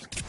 You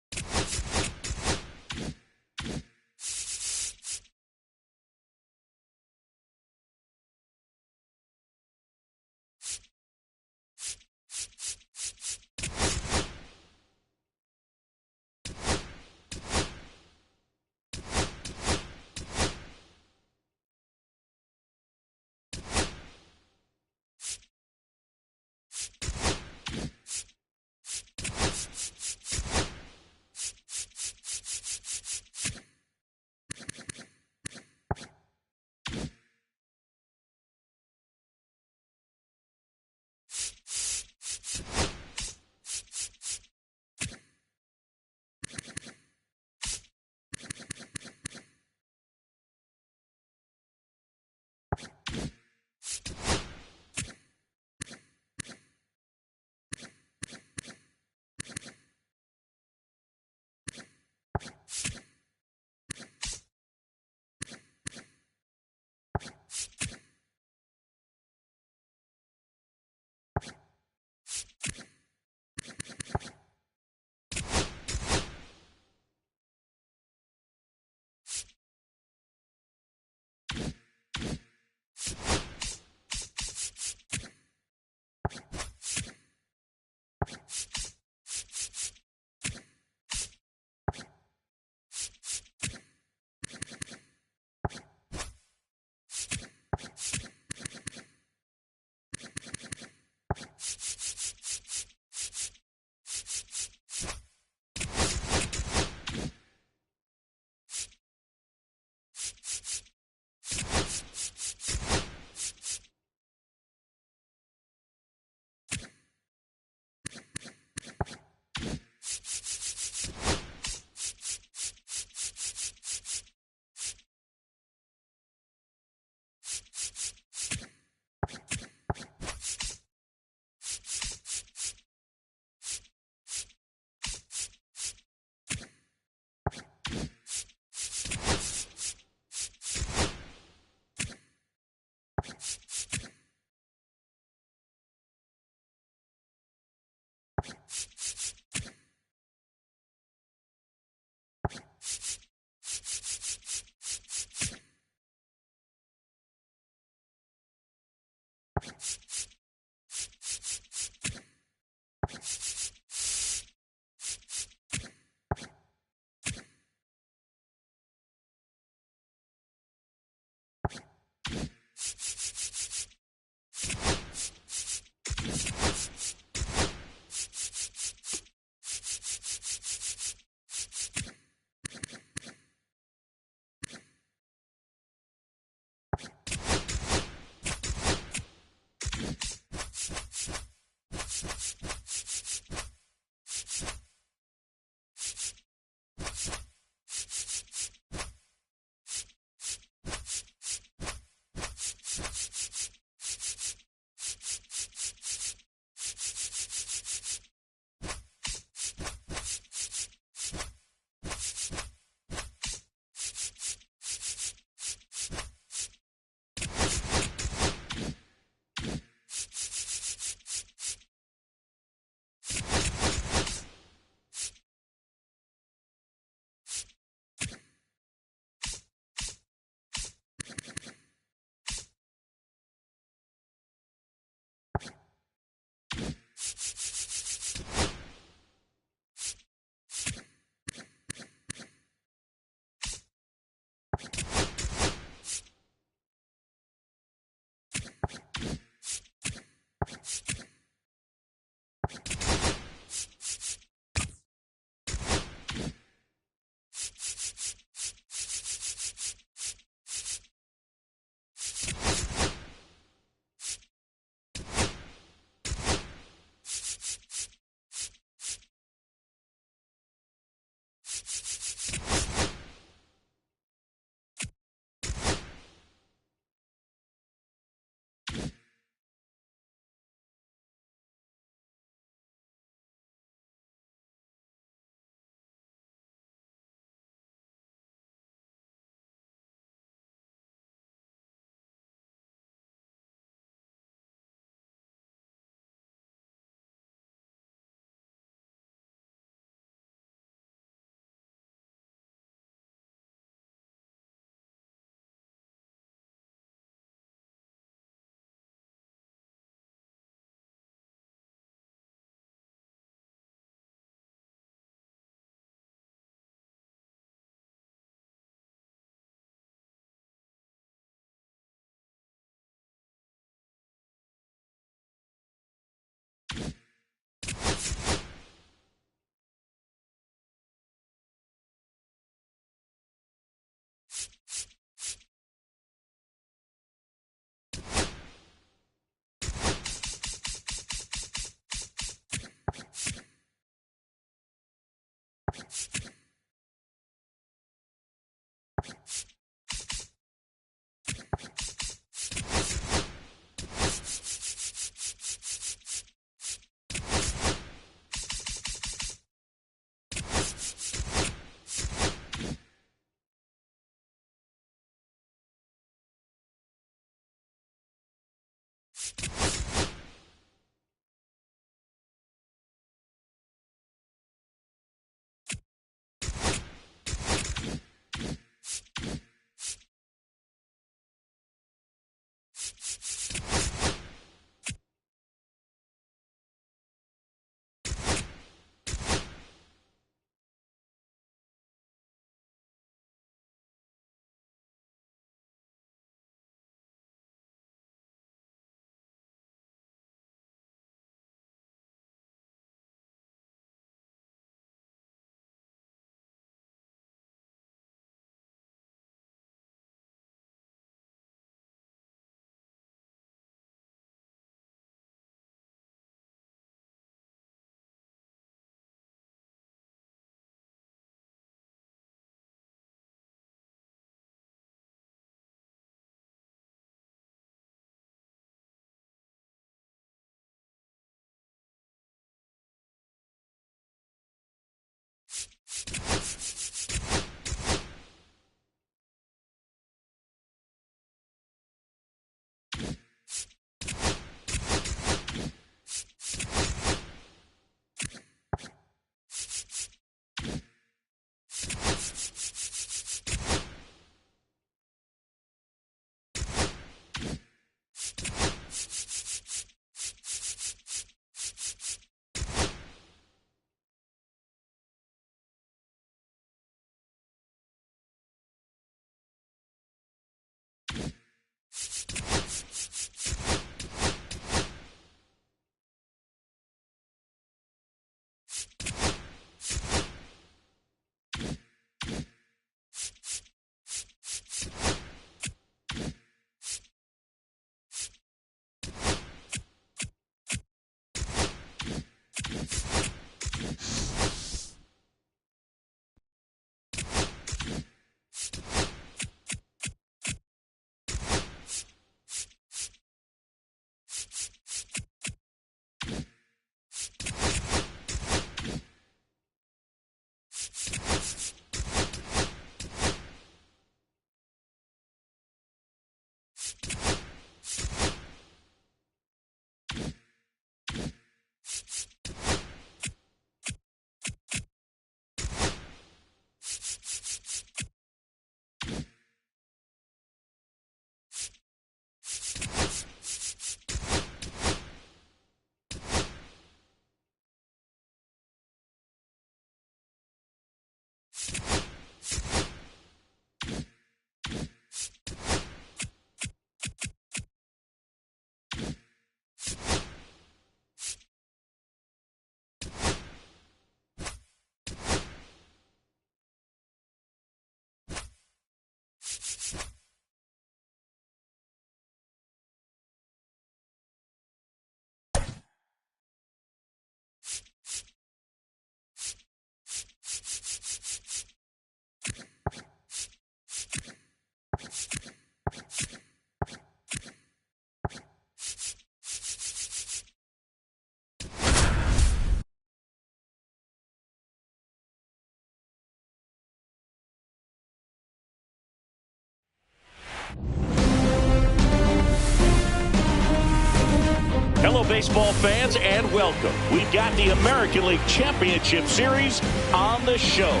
baseball fans, and welcome. We've got the American League Championship Series on the show.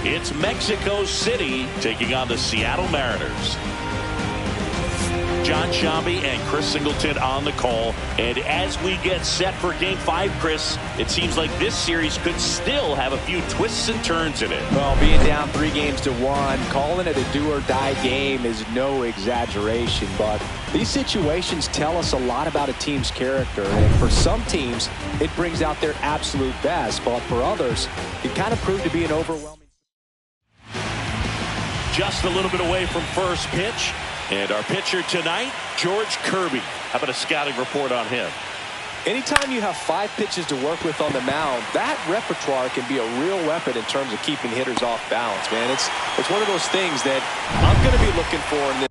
It's Mexico City taking on the Seattle Mariners. John Shambi and Chris Singleton on the call. And as we get set for Game 5, Chris, it seems like this series could still have a few twists and turns in it. Well, being down 3-1, calling it a do-or-die game is no exaggeration. But these situations tell us a lot about a team's character. And for some teams, it brings out their absolute best. But for others, it kind of proved to be an overwhelming. Just a little bit away from first pitch. And our pitcher tonight, George Kirby. How about a scouting report on him? Anytime you have 5 pitches to work with on the mound, that repertoire can be a real weapon in terms of keeping hitters off balance, man. It's one of those things that I'm going to be looking for in this.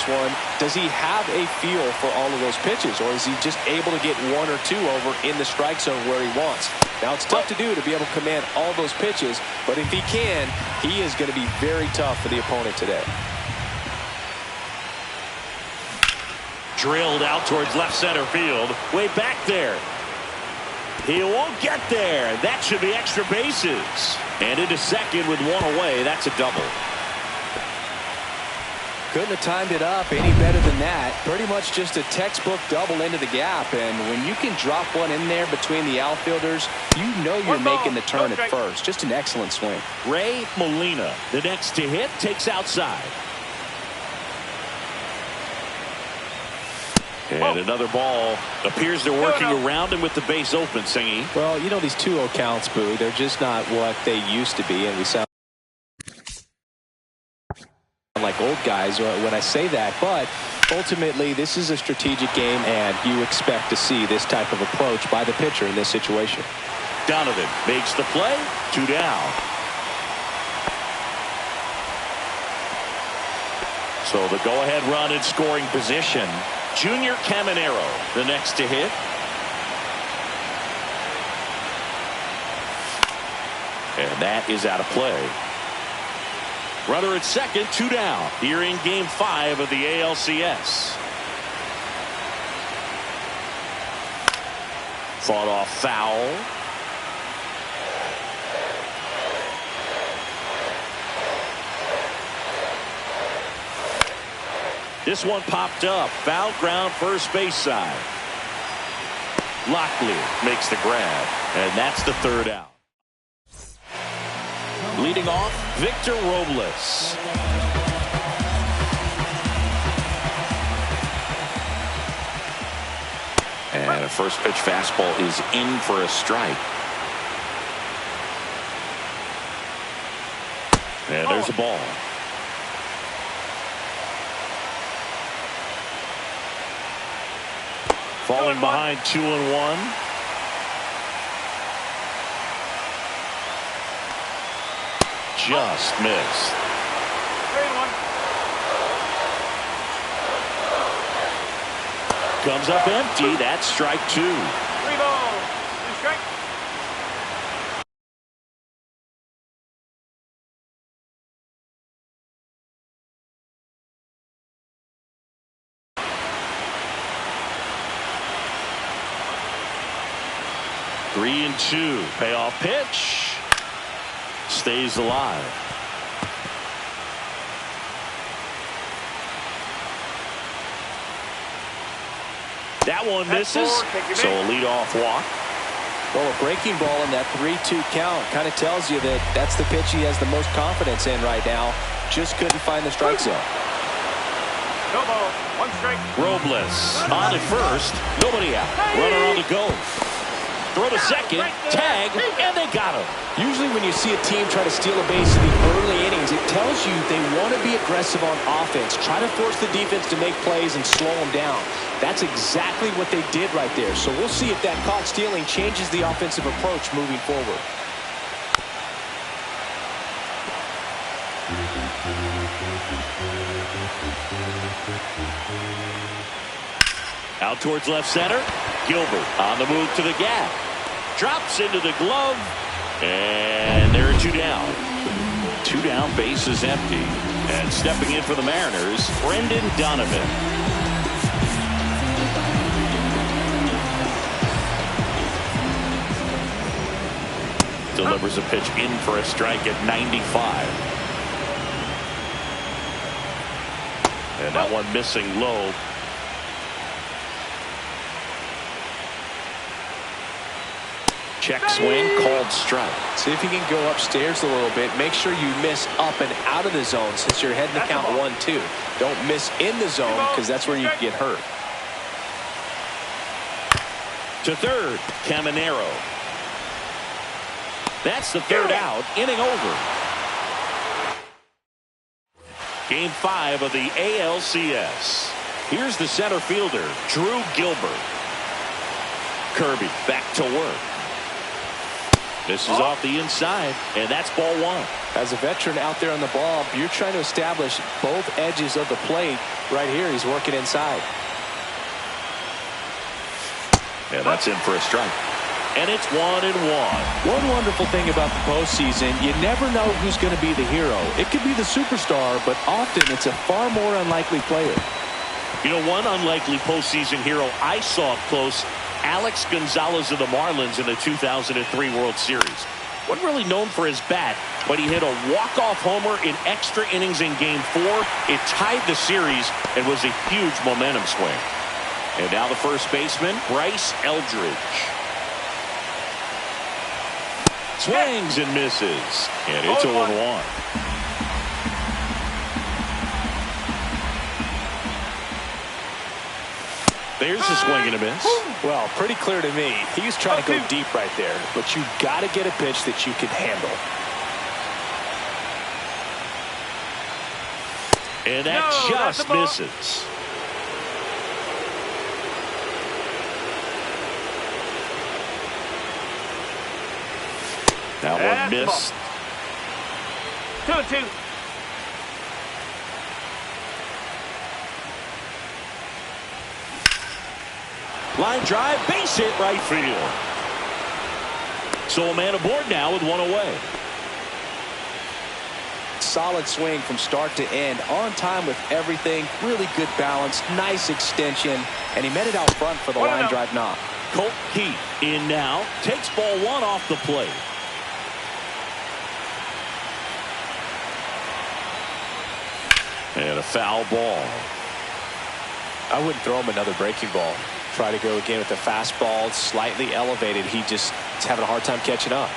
One, does he have a feel for all of those pitches, or is he just able to get 1 or 2 over in the strike zone where he wants? Now, it's tough to do to be able to command all those pitches, but if he can, he is going to be very tough for the opponent today. Drilled out towards left center field, way back there. He won't get there. That should be extra bases. And into second with 1 away. That's a double. Couldn't have timed it up any better than that. Pretty much just a textbook double into the gap. And when you can drop one in there between the outfielders, you know you're making the turn at first. Just an excellent swing. Ray Molina, the next to hit, takes outside. And another ball. Appears they're working around him with the base open, Singy. Well, you know, these 2-0 counts, Boo, they're just not what they used to be. And we sound like old guys when I say that, but ultimately this is a strategic game, and you expect to see this type of approach by the pitcher in this situation. Donovan makes the play. 2 down. So the go-ahead run in scoring position. Junior Caminero, the next to hit. And that is out of play. Runner at second, 2 down here in Game 5 of the ALCS. Fought off foul. This one popped up. Foul ground, first base side. Lockley makes the grab, and that's the 3rd out. Leading off, Victor Robles. And a first pitch fastball is in for a strike. And there's a ball. Falling behind 2-1. Just missed. 3-1. Comes up empty. That's strike 2. 3 balls. 2 strikes. Three and 2. Payoff pitch. Stays alive. That one misses. So a leadoff walk. Well, a breaking ball in that 3-2 count kind of tells you that that's the pitch he has the most confidence in right now. Just couldn't find the strike zone. No ball. 1 strike. Robles on at first. Nobody out. Runner on the go. Throw to second, tag, and they got him. Usually when you see a team try to steal a base in the early innings, it tells you they want to be aggressive on offense, try to force the defense to make plays and slow them down. That's exactly what they did right there. So we'll see if that caught stealing changes the offensive approach moving forward. Out towards left center. Gilbert on the move to the gap. Drops into the glove. And there are 2 down. 2 down, base is empty. And stepping in for the Mariners, Brendan Donovan. Delivers a pitch in for a strike at 95. And that one missing low. Check swing, called strike. See if you can go upstairs a little bit. Make sure you miss up and out of the zone since you're heading to count 1-2. Don't miss in the zone because that's where you can get hurt. To third, Caminero. That's the 3rd out, inning over. Game 5 of the ALCS. Here's the center fielder, Drew Gilbert. Kirby back to work. This is off the inside, and that's ball 1. As a veteran out there on the ball, you're trying to establish both edges of the plate. Right here, he's working inside. And that's in for a strike. And it's 1-1. One wonderful thing about the postseason, you never know who's going to be the hero. It could be the superstar, but often it's a far more unlikely player. You know, one unlikely postseason hero I saw up close, Alex Gonzalez of the Marlins in the 2003 World Series. Wasn't really known for his bat, but he hit a walk-off homer in extra innings in Game 4. It tied the series and was a huge momentum swing. And now the first baseman, Bryce Eldridge. Swings and misses. And it's 0-1. There's a swing and a miss. Well, pretty clear to me. He was trying to go deep right there. But you got to get a pitch that you can handle. And that just misses. That one missed. 2-2. Line drive, base hit, right field. So a man aboard now with 1 away. Solid swing from start to end. On time with everything. Really good balance. Nice extension. And he met it out front for the line drive knock. Colt Keith in now. Takes ball 1 off the plate. And a foul ball. I wouldn't throw him another breaking ball. Try to go again with the fastball, slightly elevated. He just is having a hard time catching up.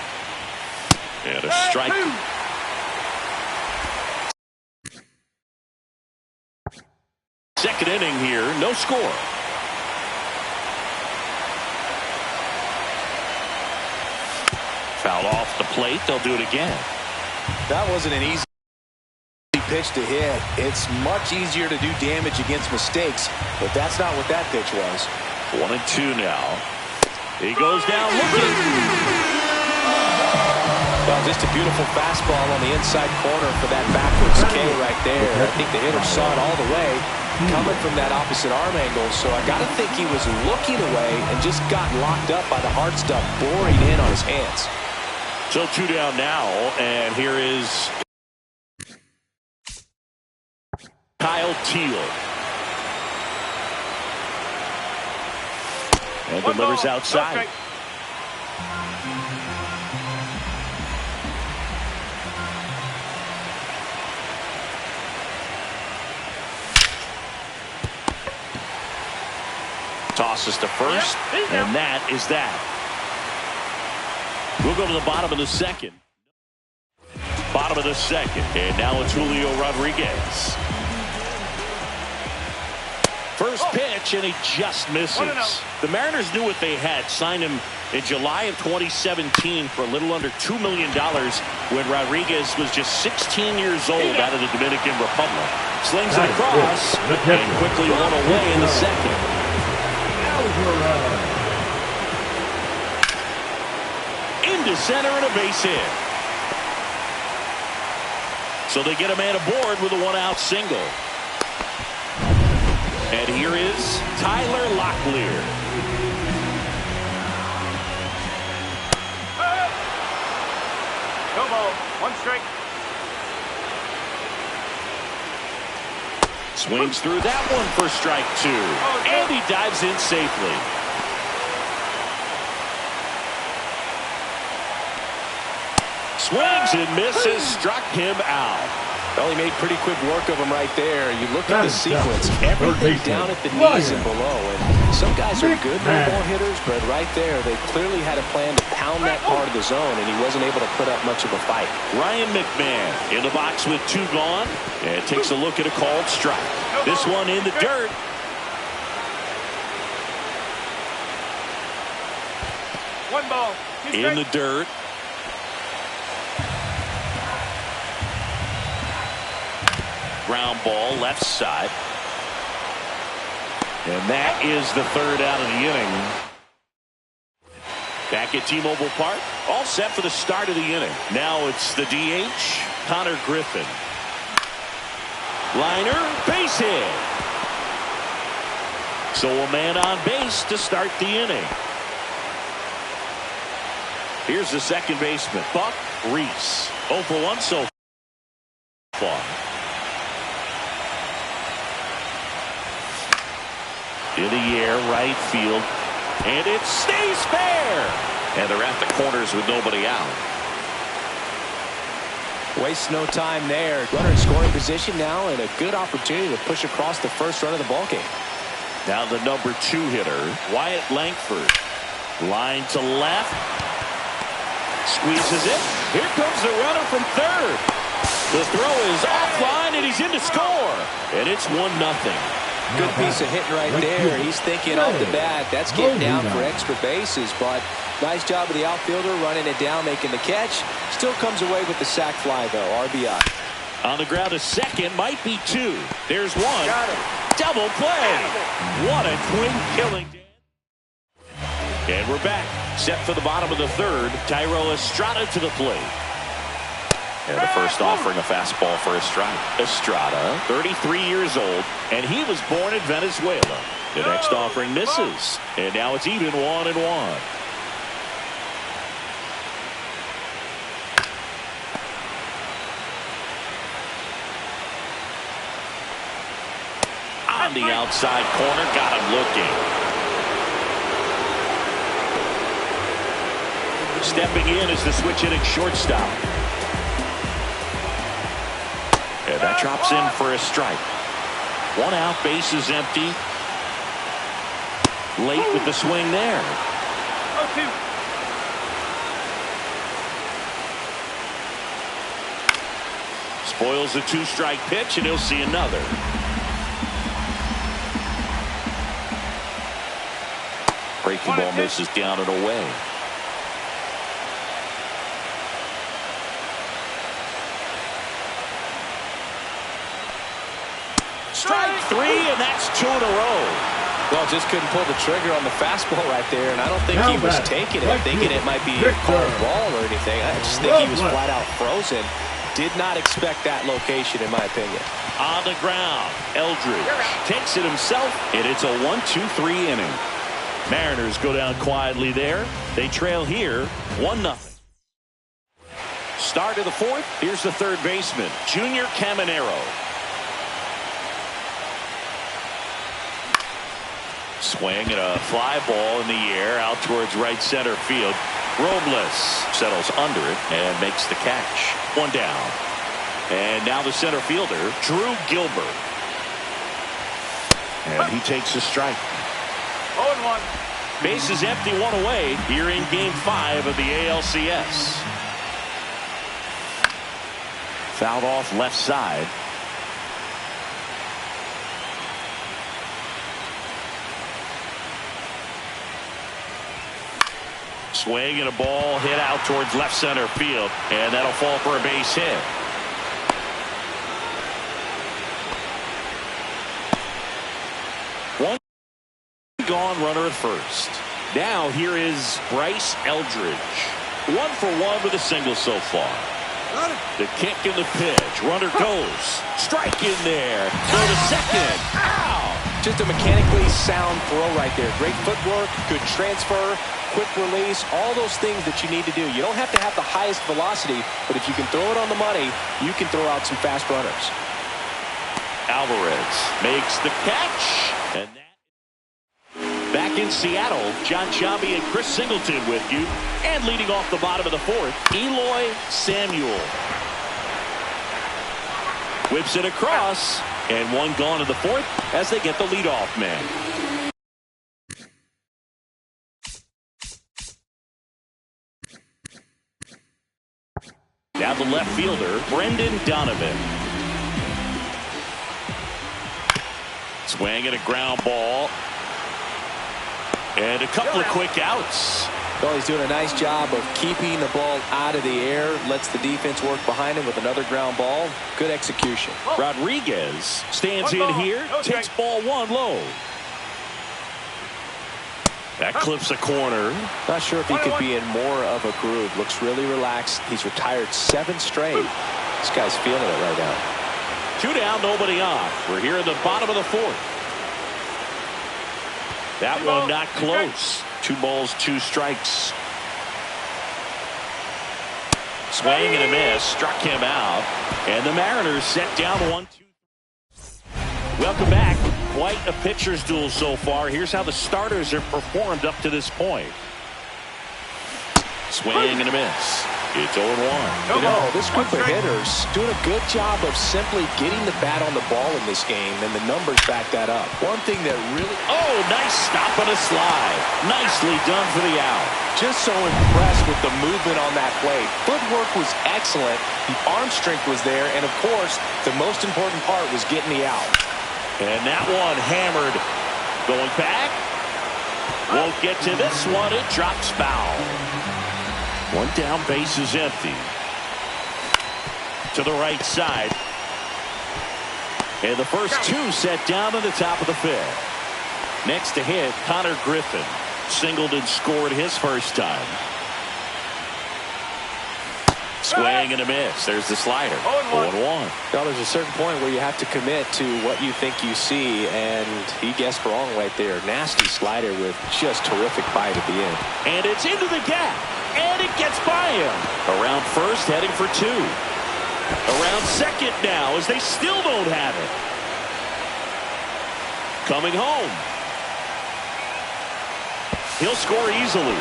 And a strike. Second inning here, no score. Foul off the plate. They'll do it again. That wasn't an easy pitch to hit. It's much easier to do damage against mistakes, but that's not what that pitch was. 1-2 now. He goes down looking. Well, just a beautiful fastball on the inside corner for that backwards K right there. I think the hitter saw it all the way coming from that opposite arm angle, so I got to think he was looking away and just got locked up by the hard stuff boring in on his hands. So 2 down now, and here is Kyle Teal. And delivers outside. Tosses to first, and that is that. We'll go to the bottom of the second. Bottom of the second, and now it's Julio Rodriguez. First pitch, and he just misses. The Mariners knew what they had. Signed him in July of 2017 for a little under $2 million when Rodriguez was just 16 years old out of the Dominican Republic. Slings it across, and quickly 1 away in the second. Into center and a base hit. So they get a man aboard with a 1-out single. And here is Tyler Locklear. No ball. One strike. Swings through that one for strike two. And he dives in safely. Swings and misses. Struck him out. Well, he made pretty quick work of him right there. You look at the sequence, everything down at the knees and below. And some guys are good no-ball hitters, but right there, they clearly had a plan to pound that part of the zone, and he wasn't able to put up much of a fight. Ryan McMahon in the box with two gone, and takes a look at a called strike. This one in the dirt. One ball. In the dirt. Ground ball left side. And that is the third out of the inning. Back at T-Mobile Park, all set for the start of the inning. Now it's the DH, Connor Griffin. Liner, base hit. So a man on base to start the inning. Here's the second baseman, Buck Reese. 0 for 1 so far. In the air, right field. And it stays fair. And they're at the corners with nobody out. Wastes no time there. Runner in scoring position now, and a good opportunity to push across the first run of the ballgame. Now the number 2 hitter, Wyatt Langford. Line to left. Squeezes it. Here comes the runner from third. The throw is offline, and he's in to score. And it's 1-0. Good piece of hitting right there. He's thinking off the bat, that's getting down for extra bases, but nice job of the outfielder running it down, making the catch. Still comes away with the sac fly, though. RBI. On the ground, a second, might be 2. There's one. Double play. What a clean killing. And we're back. Set for the bottom of the third. Thairo Estrada to the plate. And the first offering, a fastball for Estrada, 33 years old, and he was born in Venezuela. The next offering misses, and now it's even 1-1. On the outside corner, got him looking. Stepping in is the switch hitting shortstop. And that drops in for a strike. 1 out, base is empty. Late with the swing there. 0-2. Spoils a 2-strike pitch, and he'll see another. Breaking ball misses down and away. Strike 3, and that's 2 in a row. Well, just couldn't pull the trigger on the fastball right there, and I don't think he was taking it, thinking it might be a called ball or anything. I just think he was flat out frozen. Did not expect that location, in my opinion. On the ground, Eldridge takes it himself, and it's a 1-2-3 inning. Mariners go down quietly there. They trail here, 1-0. Start of the fourth. Here's the third baseman, Junior Caminero. Swing and a fly ball in the air out towards right center field. Robles settles under it and makes the catch. 1 down. And now the center fielder, Drew Gilbert. And he takes a strike. 0-1. Base is empty, 1 away here in Game 5 of the ALCS. Fouled off left side. Swing and a ball hit out towards left center field, and that'll fall for a base hit. One gone, runner at first. Now here is Bryce Eldridge. 1 for 1 with a single so far. The kick and the pitch. Runner goes. Strike in there. Go to second. Ow! Just a mechanically sound throw right there. Great footwork, good transfer, quick release, all those things that you need to do. You don't have to have the highest velocity, but if you can throw it on the money, you can throw out some fast runners. Alvarez makes the catch. And back in Seattle, John Chambi and Chris Singleton with you. And leading off the bottom of the fourth, Eloy Samuel. Whips it across, and one gone in the fourth as they get the leadoff man. Now the left fielder, Brendan Donovan. Swing and a ground ball. And a couple of quick outs. Well, he's doing a nice job of keeping the ball out of the air. Lets the defense work behind him with another ground ball. Good execution. Rodriguez stands in here. Takes ball one low. That clips a corner. Not sure if he could be in more of a groove. Looks really relaxed. He's retired 7 straight. This guy's feeling it right now. 2 down, nobody on. We're here in the bottom of the fourth. That one not close. 2 balls, 2 strikes. Swing and a miss. Struck him out. And the Mariners set down 1-2. Welcome back. Quite a pitcher's duel so far. Here's how the starters have performed up to this point. Swing and a miss. It's 0-1. You know, this group of hitters doing a good job of simply getting the bat on the ball in this game, and the numbers back that up. One thing that really... Oh, nice stop on a slide. Nicely done for the out. Just so impressed with the movement on that play. Footwork was excellent. The arm strength was there, and of course, the most important part was getting the out. And that one hammered. Going back. Won't get to this one. It drops foul. One down, base is empty. To the right side. And the first 2 set down on the top of the 5th. Next to hit, Connor Griffin. Singled and scored his first time. Swing and a miss. There's the slider. 0-1. Well, there's a certain point where you have to commit to what you think you see, and he guessed wrong right there. Nasty slider with just terrific bite at the end. And it's into the gap. And it gets by him. Around first, heading for 2. Around second now, as they still don't have it. Coming home. He'll score easily.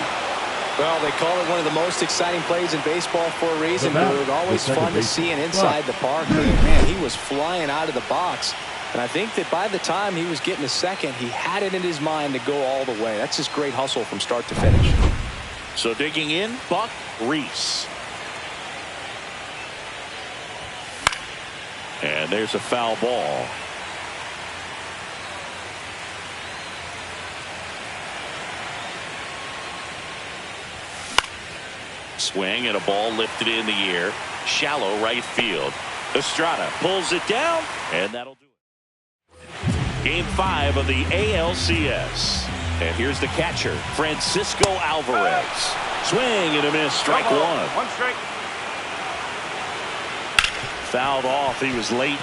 Well, they call it one of the most exciting plays in baseball for a reason, Boog. Always fun to see and inside the park. But, man, he was flying out of the box. And I think that by the time he was getting a second, he had it in his mind to go all the way. That's just great hustle from start to finish. So digging in, Buck Reese. And there's a foul ball. Swing and a ball lifted in the air. Shallow right field. Estrada pulls it down, and that'll do it. Game 5 of the ALCS. And here's the catcher, Francisco Alvarez. Swing and a miss, strike 1. 1 strike. Fouled off, he was late.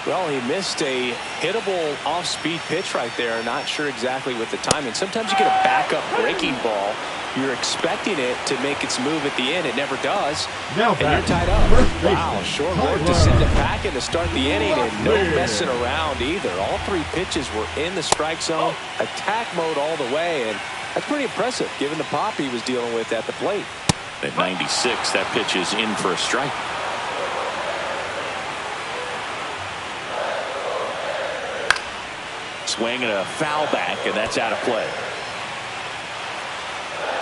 Well, he missed a hittable off-speed pitch right there. Not sure exactly with the timing. Sometimes you get a backup breaking ball. You're expecting it to make its move at the end. It never does. And you're tied up. Wow, short work to send it packing to start the inning, and no messing around either. All 3 pitches were in the strike zone, attack mode all the way, and that's pretty impressive given the pop he was dealing with at the plate. At 96, that pitch is in for a strike. Swing and a foul back, and that's out of play.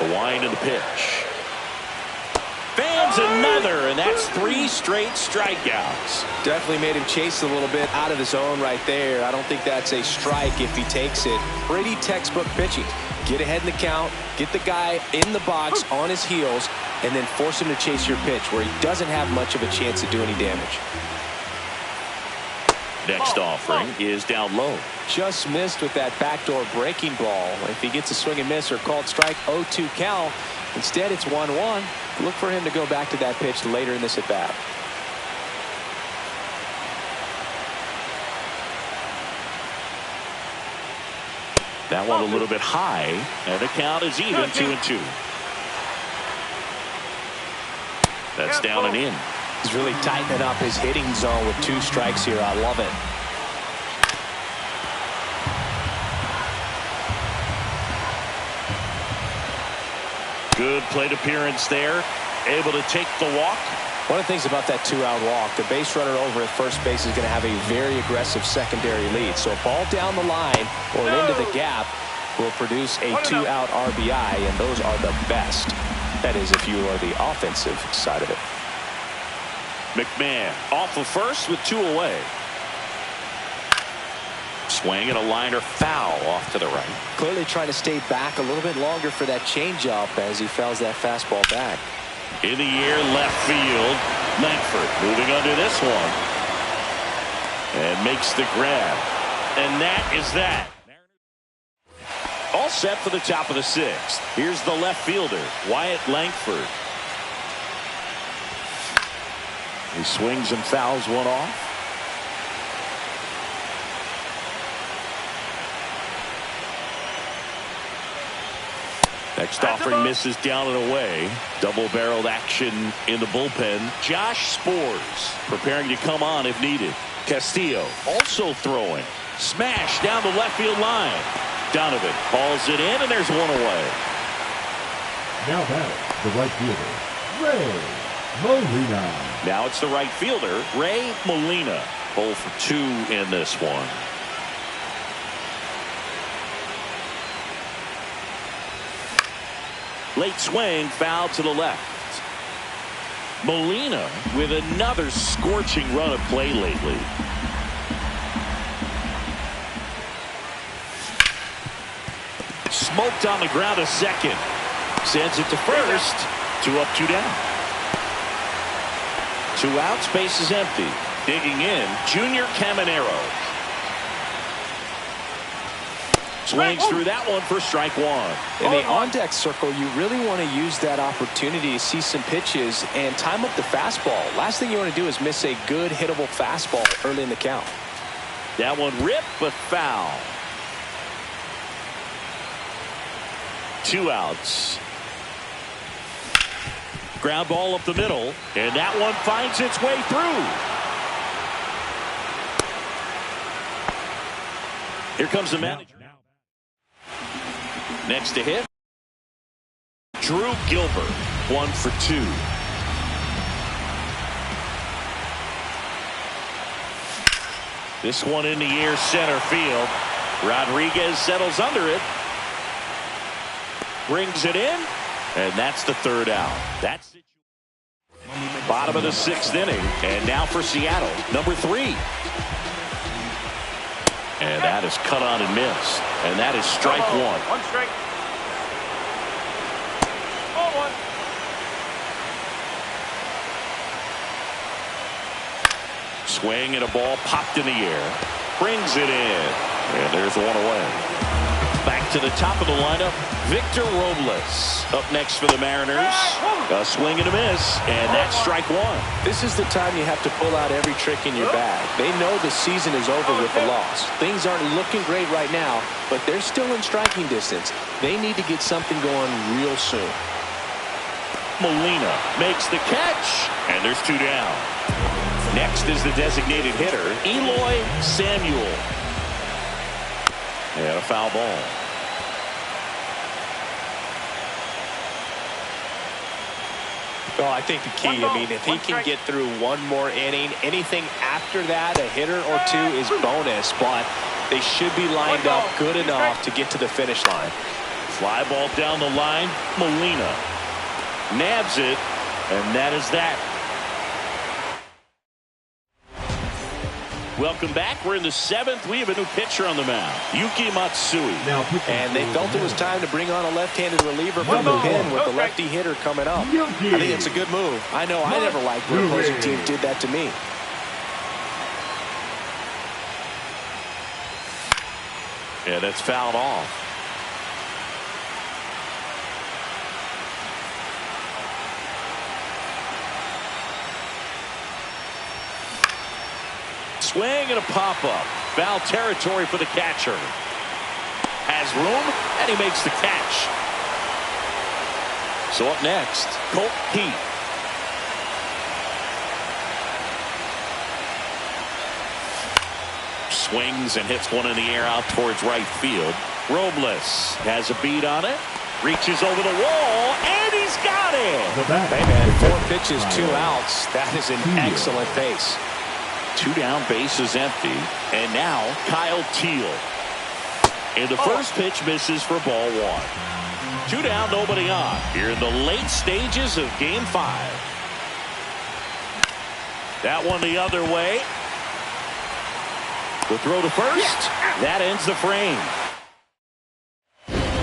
The wind and the pitch. Fans another, and that's 3 straight strikeouts. Definitely made him chase a little bit out of the zone right there. I don't think that's a strike if he takes it. Pretty textbook pitching. Get ahead in the count, get the guy in the box on his heels, and then force him to chase your pitch where he doesn't have much of a chance to do any damage. Next offering is down low. Just missed with that backdoor breaking ball. If he gets a swing and miss or called strike, 0-2 count. Instead, it's 1-1. Look for him to go back to that pitch later in this at bat. That one a little bit high, and the count is even 2-2. That's down and in. He's really tightening up his hitting zone with 2 strikes here. I love it. Good plate appearance there. Able to take the walk. One of the things about that 2-out walk, the base runner over at first base is going to have a very aggressive secondary lead. So a ball down the line or into the gap will produce a 2-out RBI, and those are the best. That is, if you are the offensive side of it. McMahon off of first with 2 away. Swing and a liner foul off to the right. Clearly trying to stay back a little bit longer for that changeup as he fouls that fastball back. In the air, left field. Langford moving under this one. And makes the grab. And that is that. All set for the top of the 6th. Here's the left fielder, Wyatt Langford. He swings and fouls one off. Next offering misses down and away. Double-barreled action in the bullpen. Josh Spores preparing to come on if needed. Castillo also throwing. Smash down the left field line. Donovan hauls it in, and there's one away. Now batting, the right fielder, Ray Molina. Now it's the right fielder, Ray Molina. 0 for 2 in this one. Late swing, foul to the left. Molina with another scorching run of play lately. Smoked on the ground to second. Sends it to first. 2 up, 2 down. 2 outs, base is empty. Digging in, Junior Caminero. Swings through that one for strike 1. In the on-deck circle, you really want to use that opportunity to see some pitches and time up the fastball. Last thing you want to do is miss a good hittable fastball early in the count. That one ripped, but foul. 2 outs. Ground ball up the middle, and that one finds its way through. Here comes the manager. Next to hit, Drew Gilbert, 1 for 2. This one in the air, center field. Rodriguez settles under it. Brings it in, and that's the 3rd out. That's bottom of the 6th inning, and now for Seattle, number 3. And that is cut on and missed. And that is strike 1. 1 strike. Ball 1. Swing and a ball popped in the air. Brings it in. And there's one away. Back to the top of the lineup, Victor Robles. Up next for the Mariners. A swing and a miss. And that's strike 1. This is the time you have to pull out every trick in your bag. They know the season is over with the loss. Things aren't looking great right now, but they're still in striking distance. They need to get something going real soon. Molina makes the catch, and there's 2 down. Next is the designated hitter, Eloy Samuel. And a foul ball. Well, I think the key, I mean, if he can get through one more inning, anything after that, a hitter or 2 is bonus, but they should be lined up good enough to get to the finish line. Fly ball down the line, Molina nabs it, and that is that. Welcome back. We're in the 7th. We have a new pitcher on the mound, Yuki Matsui. And they felt it was time to bring on a left-handed reliever from the pen with the lefty hitter coming up. I think it's a good move. I know I never liked when opposing teams did that to me. Yeah, that's fouled off. Swing and a pop-up. Foul territory for the catcher. Has has room, and he makes the catch. So up next, Colt Heath. Swings and hits one in the air out towards right field. Robles has a beat on it. Reaches over the wall, and he's got it. Hey, man, 4 pitches, 2 outs. That is an excellent pace. 2 down, bases empty. And now Kyle Teal. And the first pitch misses for ball 1. 2 down, nobody on. Here in the late stages of game 5. That one the other way. The throw to first. That ends the frame.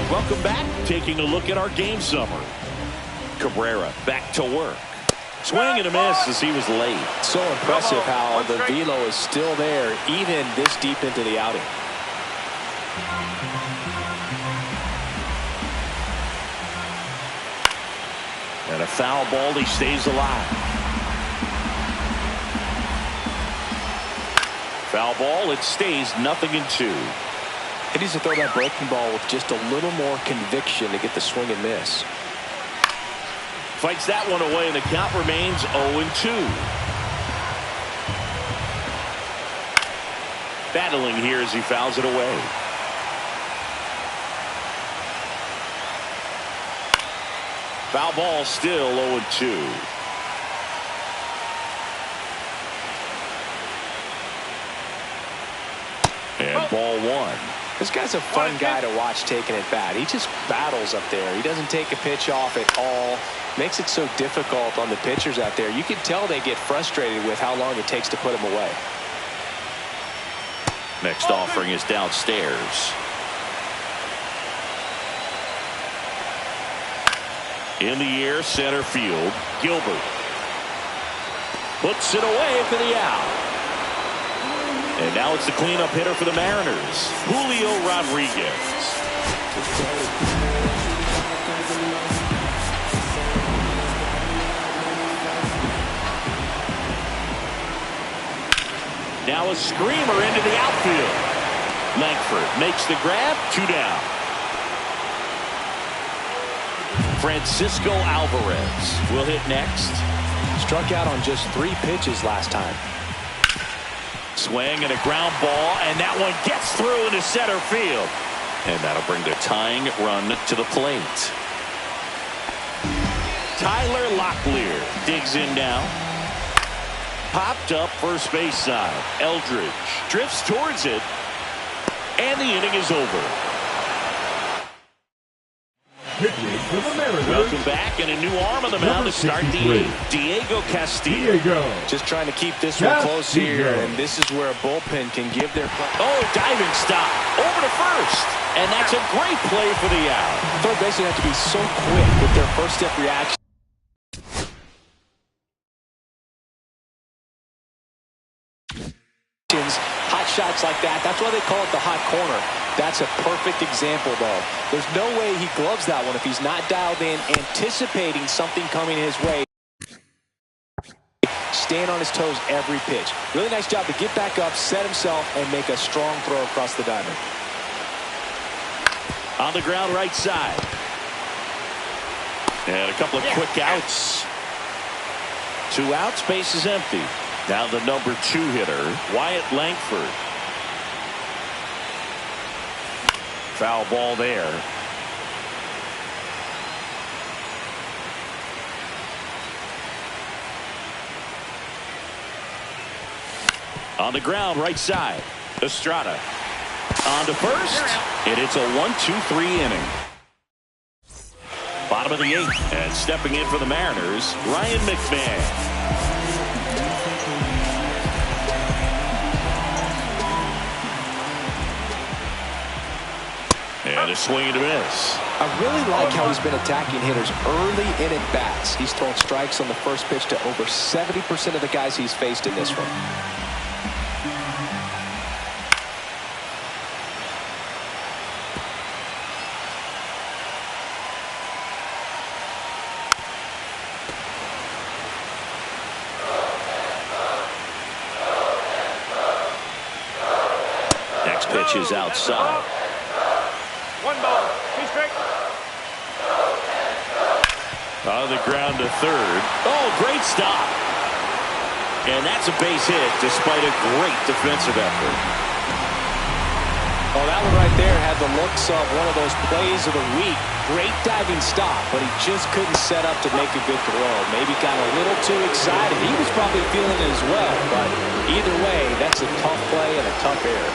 Welcome back. Taking a look at our game summary. Cabrera back to work. Swing and a miss as he was late. So impressive how the velo is still there even this deep into the outing. And a foul ball, he stays alive. Foul ball, it stays 0-2. He needs to throw that breaking ball with just a little more conviction to get the swing and miss. Fights that one away, and the count remains 0-2. Battling here as he fouls it away. Foul ball, still 0-2. And ball 1. This guy's a fun guy to watch taking at bat. He just battles up there. He doesn't take a pitch off at all. Makes it so difficult on the pitchers out there. You can tell they get frustrated with how long it takes to put him away. Next offering is downstairs. In the air, center field. Gilbert puts it away for the out. And now it's the cleanup hitter for the Mariners, Julio Rodriguez. Now a screamer into the outfield. Langford makes the grab, 2 down. Francisco Alvarez will hit next. Struck out on just 3 pitches last time. Swing and a ground ball, and that one gets through into center field. And that'll bring the tying run to the plate. Tyler Locklear digs in now. Popped up first base side. Eldridge drifts towards it, and the inning is over. Welcome back, and a new arm on the mound to start the inning. Diego Castillo. Just trying to keep this one close here, and this is where a bullpen can give their... Oh, diving stop. Over to first. And that's a great play for the out. Third baseman have to be so quick with their first step reaction. Hot shots like that, that's why they call it the hot corner. That's a perfect example, though. There's no way he gloves that one if he's not dialed in, anticipating something coming his way. Staying on his toes every pitch. Really nice job to get back up, set himself, and make a strong throw across the diamond. On the ground right side. And a couple of quick outs. 2 outs, base is empty. Now the number 2 hitter, Wyatt Langford. Foul ball there. On the ground right side. Estrada on to first, and it's a 1-2-3 inning. Bottom of the 8th, and stepping in for the Mariners, Ryan McMahon. And a swing and a miss. I really like how he's been attacking hitters early in at bats. He's thrown strikes on the first pitch to over 70% of the guys he's faced in this one. Next pitch is outside. One ball. Two strike. On the ground to third. Oh, great stop. And that's a base hit despite a great defensive effort. Oh, that one right there had the looks of one of those plays of the week. Great diving stop, but he just couldn't set up to make a good throw. Maybe got a little too excited. He was probably feeling it as well, but either way, that's a tough play and a tough error.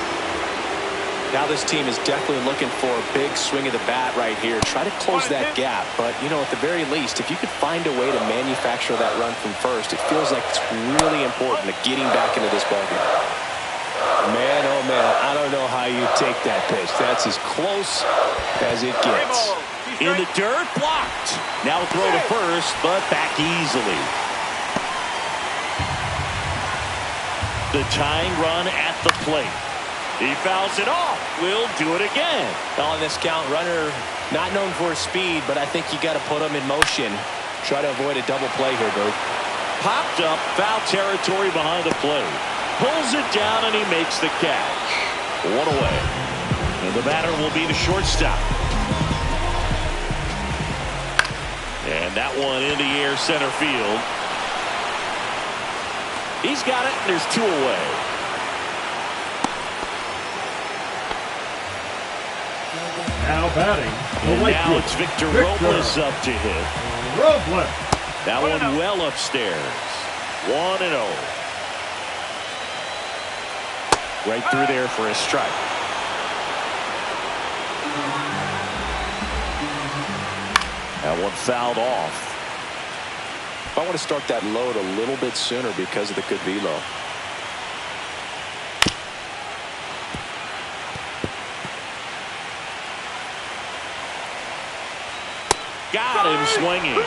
Now this team is definitely looking for a big swing of the bat right here. Try to close that gap, but, you know, at the very least, if you could find a way to manufacture that run from first, it feels like it's really important to getting back into this ballgame. Man, oh man, I don't know how you take that pitch. That's as close as it gets. In the dirt, blocked. Now throw to first, but back easily. The tying run at the plate. He fouls it off. Will do it again. On this count, runner not known for his speed, but I think you got to put him in motion. Try to avoid a double play here, Bert. Popped up, foul territory behind the plate. Pulls it down, and he makes the catch. One away. And the batter will be the shortstop. And that one in the air center field. He's got it, and there's two away. Now batting. And now it's Victor Robles up to hit. Robles. That one well upstairs. 1-0. Right through there for a strike. That one fouled off. I want to start that load a little bit sooner because of the good velo. Got him swinging.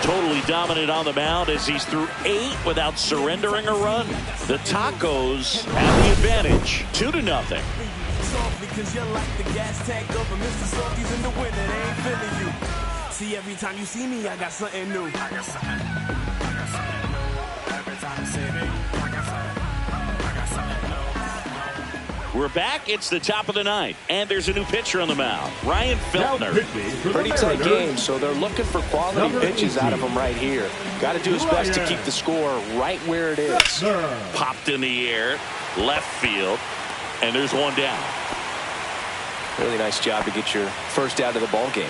Totally dominant on the mound as he's through 8 without surrendering a run. The Tacos have the advantage, 2-0. Because you're like the gas tank over Mr. Salty's in the winter. They ain't feeling you. See, every time you see me, I got something new. I got something new. Every time you see me, I got something new. We're back. It's the top of the ninth, and there's a new pitcher on the mound, Ryan Feltner. Pretty tight game, so they're looking for quality pitches out of him right here. Got to do his best to keep the score right where it is. Popped in the air, left field, and there's one down. Really nice job to get your first out of the ball game.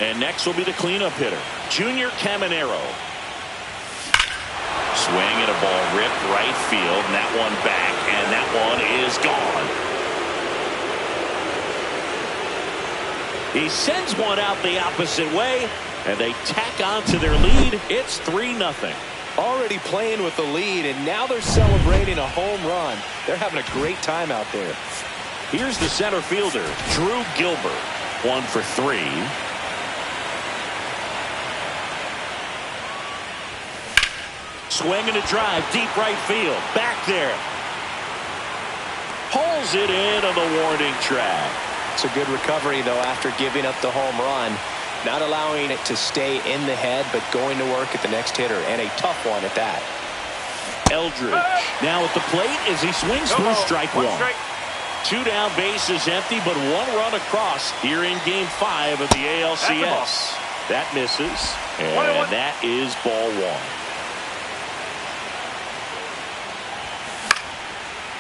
And next will be the cleanup hitter, Junior Caminero. Swing and a ball ripped right field, and that one back, and that one is gone. He sends one out the opposite way, and they tack on to their lead. It's 3-0. Already playing with the lead, and now they're celebrating a home run. They're having a great time out there. Here's the center fielder, Drew Gilbert. 1 for 3. Swing and a drive, deep right field. Back there. Pulls it in on the warning track. It's a good recovery, though, after giving up the home run. Not allowing it to stay in the head, but going to work at the next hitter, and a tough one at that. Eldridge now at the plate as he swings through strike one. 2 down, bases empty, but 1 run across here in Game 5 of the ALCS. That misses, and that is ball 1.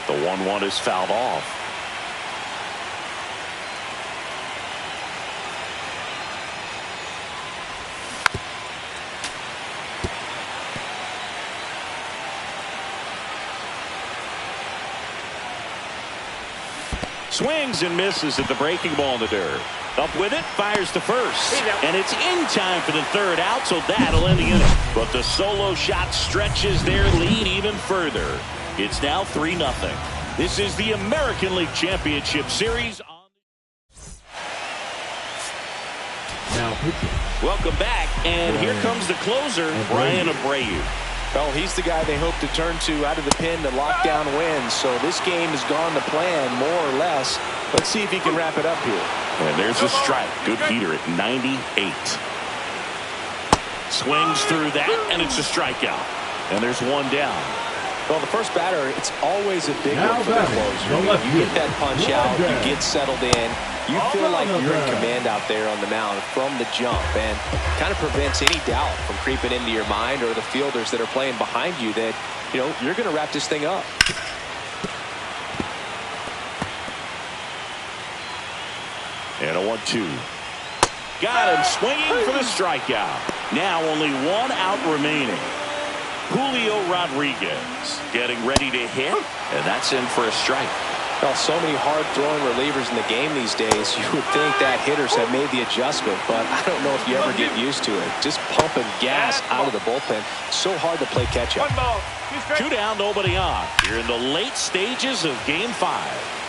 The 1-1 is fouled off. Swings and misses at the breaking ball in the dirt. Up with it, fires to first. And it's in time for the third out, so that'll end the inning. But the solo shot stretches their lead even further. It's now 3-0. This is the American League Championship Series. Now pitching. Welcome back, and here comes the closer, Brian Abreu. Well, he's the guy they hope to turn to out of the pen to lock down wins. So this game has gone to plan, more or less. Let's see if he can wrap it up here. And there's a strike. Good heater at 98. Swings through that, and it's a strikeout. And there's one down. Well, the first batter, it's always a big Now one for the batting, closer. the left You field, get that punch out, you get settled in, you feel like you're in command out there on the mound from the jump, and kind of prevents any doubt from creeping into your mind or the fielders that are playing behind you that, you know, you're going to wrap this thing up. And a 1-2. Got him swinging for the strikeout. Now only one out remaining. Julio Rodriguez getting ready to hit, and that's in for a strike. Well, so many hard-throwing relievers in the game these days, you would think that hitters have made the adjustment, but I don't know if you ever get used to it. Just pumping gas out of the bullpen. So hard to play catch-up. 1 ball, 2 strikes. 2 down, nobody on. You're in the late stages of Game 5.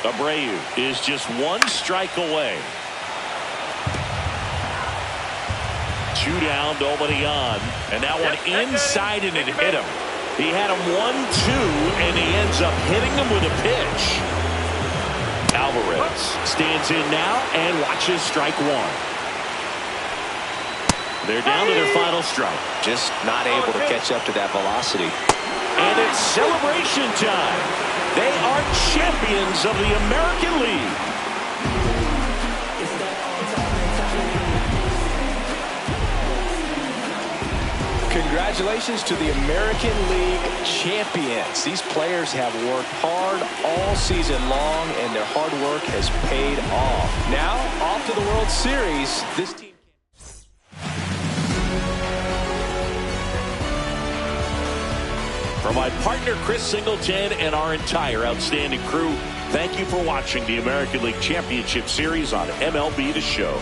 Abreu is just 1 strike away. 2 down, nobody on. And that one inside, and it hit him. He had him 1-2, and he ends up hitting him with a pitch. Alvarez stands in now and watches strike 1. They're down to their final strike. Just not able to catch up to that velocity. And it's celebration time. They are champions of the American League. Congratulations to the American League champions. These players have worked hard all season long, and their hard work has paid off. Now, off to the World Series. This team. For my partner Chris Singleton and our entire outstanding crew, thank you for watching the American League Championship Series on MLB The Show.